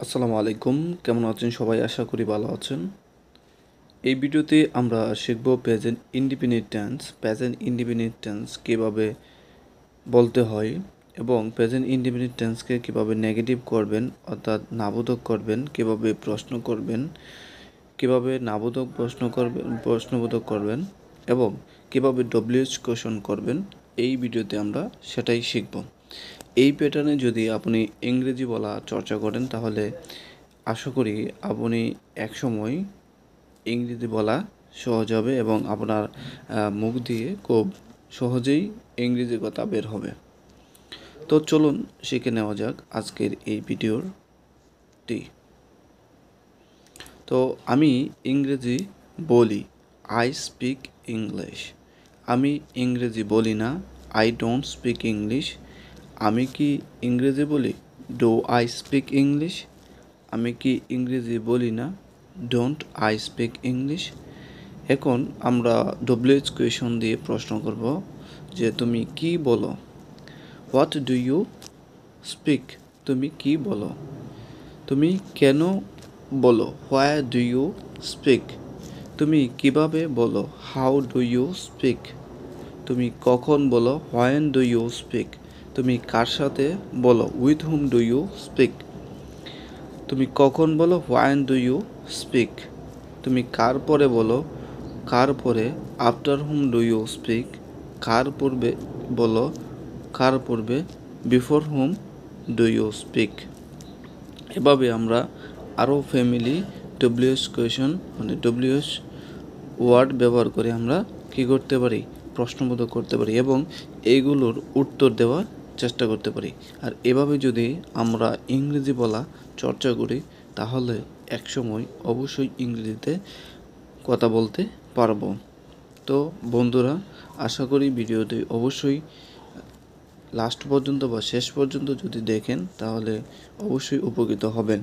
আসসালামু আলাইকুম, কেমন আছেন সবাই? আশা করি ভালো আছেন। এই ভিডিওতে আমরা শিখব present indefinite tense. Present indefinite tense কীভাবে বলতে হয় এবং প্রেজেন্ট ইনডিফিনিট টেন্সকে কীভাবে নেগেটিভ করবেন অর্থাৎ নাবোধক করবেন, কীভাবে প্রশ্ন করবেন, কীভাবে নাবোধক প্রশ্নবোধক করবেন এবং কীভাবে ডব্লিউএইচ কোয়েশন করবেন, এই ভিডিওতে আমরা সেটাই শিখব। এই প্যাটার্নে যদি আপনি ইংরেজি বলা চর্চা করেন তাহলে আশা করি আপনি একসময় ইংরেজি বলা সহজ হবে এবং আপনার মুখ দিয়ে খুব সহজেই ইংরেজি কথা বের হবে। তো চলুন শিখে নেওয়া যাক আজকের এই ভিডিওটি। তো আমি ইংরেজি বলি, আই স্পিক ইংলিশ। আমি ইংরেজি বলি না, আই ডোন্ট স্পিক ইংলিশ। আমি কি ইংরেজি বলি, ডো আই স্পিক ইংলিশ। আমি কি ইংরেজি বলি না, ডোন্ট আই স্পিক ইংলিশ। এখন আমরা ডব্লিউএইচ কোয়েশন দিয়ে প্রশ্ন করব যে তুমি কি বলো। হোয়াট ডু ইউ স্পিক, তুমি কি বলো। তুমি কেন বলো, হোয়াই ডু ইউ স্পিক। তুমি কিভাবে বলো, হাউ ডু ইউ স্পিক। তুমি কখন বলো, হোয়েন ডু ইউ স্পিক। তুমি কার সাথে বলো, with whom do you speak. তুমি কখন বলো, হোয়েন ডু ইউ স্পিক। তুমি কার পরে বলো, কার পরে, after whom do you speak. কার পূর্বে বলো, কার পূর্বে, before whom do you speak. এভাবে আমরা আরও family W H question W H word ব্যবহার করে আমরা কী করতে পারি, প্রশ্নবোধক করতে পারি এবং এইগুলোর উত্তর দেওয়ার চেষ্টা করতে পারি। আর এভাবে যদি আমরা ইংরেজি বলা চর্চা করি তাহলে একসময় অবশ্যই ইংরেজিতে কথা বলতে পারবো। তো বন্ধুরা, আশা করি ভিডিওটি অবশ্যই লাস্ট পর্যন্ত বা শেষ পর্যন্ত যদি দেখেন তাহলে অবশ্যই উপকৃত হবেন।